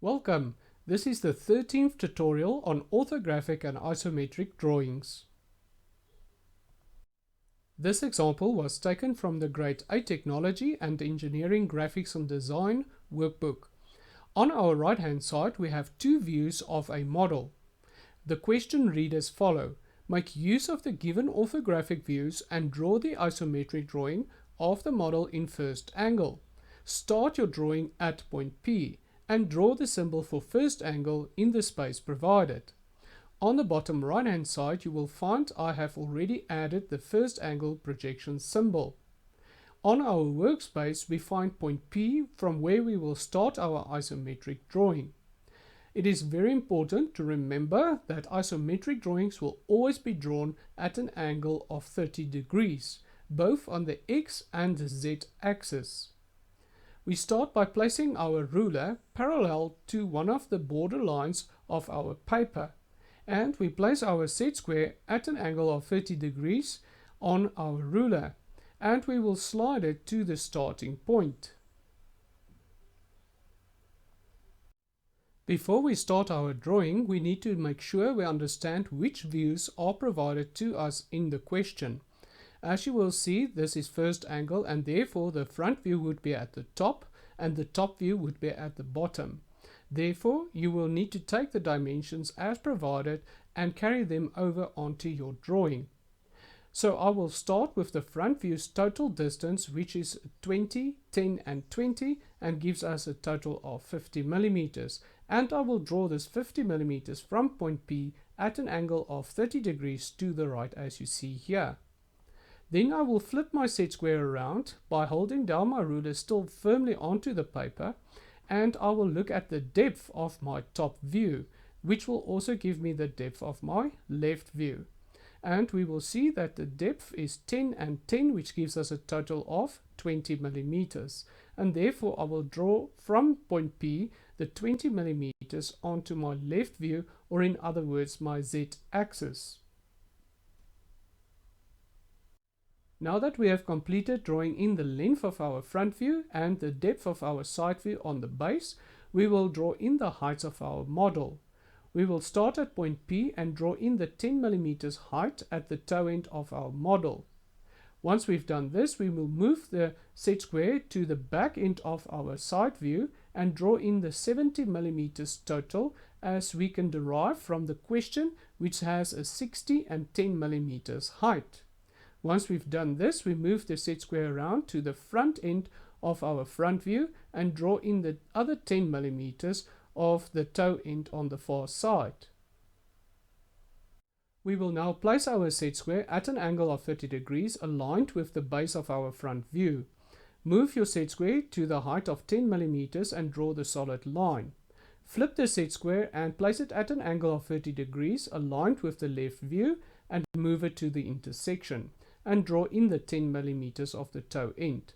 Welcome! This is the 13th tutorial on orthographic and isometric drawings. This example was taken from the Grade 8 Technology and Engineering Graphics and Design workbook. On our right hand side we have two views of a model. The question read as follows. Make use of the given orthographic views and draw the isometric drawing of the model in first angle. Start your drawing at point P and draw the symbol for first angle in the space provided. On the bottom right hand side you will find I have already added the first angle projection symbol. On our workspace we find point P from where we will start our isometric drawing. It is very important to remember that isometric drawings will always be drawn at an angle of 30 degrees, both on the X and Z axis. We start by placing our ruler parallel to one of the border lines of our paper, and we place our set square at an angle of 30 degrees on our ruler, and we will slide it to the starting point. Before we start our drawing, we need to make sure we understand which views are provided to us in the question. As you will see, this is first angle, and therefore the front view would be at the top and the top view would be at the bottom. Therefore, you will need to take the dimensions as provided and carry them over onto your drawing. So I will start with the front view's total distance, which is 20, 10 and 20, and gives us a total of 50 millimeters. And I will draw this 50 millimeters from point P at an angle of 30 degrees to the right, as you see here. Then I will flip my set square around by holding down my ruler still firmly onto the paper, and I will look at the depth of my top view, which will also give me the depth of my left view. And we will see that the depth is 10 and 10, which gives us a total of 20 millimeters. And therefore I will draw from point P the 20 millimeters onto my left view, or in other words my Z axis. Now that we have completed drawing in the length of our front view and the depth of our side view on the base, we will draw in the heights of our model. We will start at point P and draw in the 10 millimeters height at the toe end of our model. Once we've done this, we will move the set square to the back end of our side view and draw in the 70 millimeters total, as we can derive from the question, which has a 60 and 10 millimeters height. Once we've done this, we move the set square around to the front end of our front view and draw in the other 10 millimeters of the toe end on the far side. We will now place our set square at an angle of 30 degrees aligned with the base of our front view. Move your set square to the height of 10 millimeters and draw the solid line. Flip the set square and place it at an angle of 30 degrees aligned with the left view and move it to the intersection and draw in the 10 millimeters of the toe end.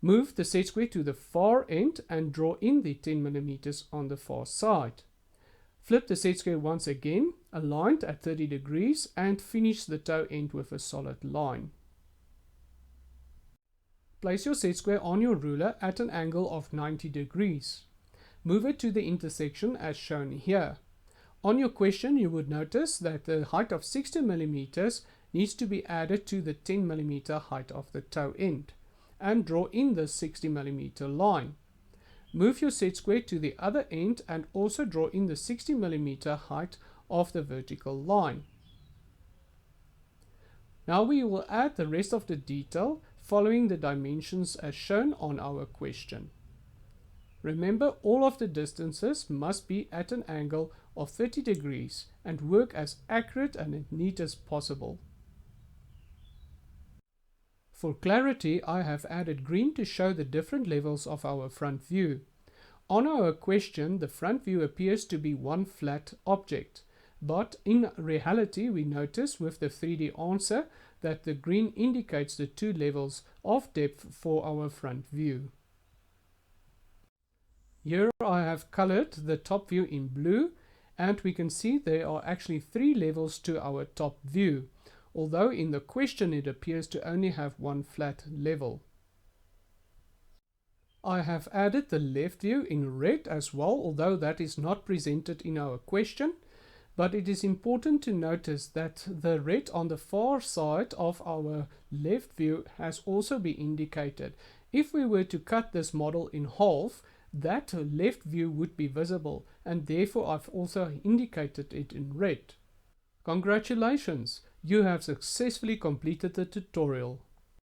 Move the set square to the far end and draw in the 10 millimeters on the far side. Flip the set square once again, aligned at 30 degrees, and finish the toe end with a solid line. Place your set square on your ruler at an angle of 90 degrees. Move it to the intersection as shown here. On your question, you would notice that the height of 60 millimeters needs to be added to the 10 millimeter height of the toe end, and draw in the 60 millimeter line. Move your set square to the other end and also draw in the 60 millimeter height of the vertical line. Now we will add the rest of the detail following the dimensions as shown on our question. Remember, all of the distances must be at an angle of 30 degrees and work as accurate and neat as possible. For clarity, I have added green to show the different levels of our front view. On our question, the front view appears to be one flat object, but in reality we notice with the 3D answer that the green indicates the two levels of depth for our front view. Here I have colored the top view in blue, and we can see there are actually 3 levels to our top view, although in the question it appears to only have one flat level. I have added the left view in red as well, although that is not presented in our question. But it is important to notice that the red on the far side of our left view has also been indicated. If we were to cut this model in half, that left view would be visible, and therefore I've also indicated it in red. Congratulations! You have successfully completed the tutorial.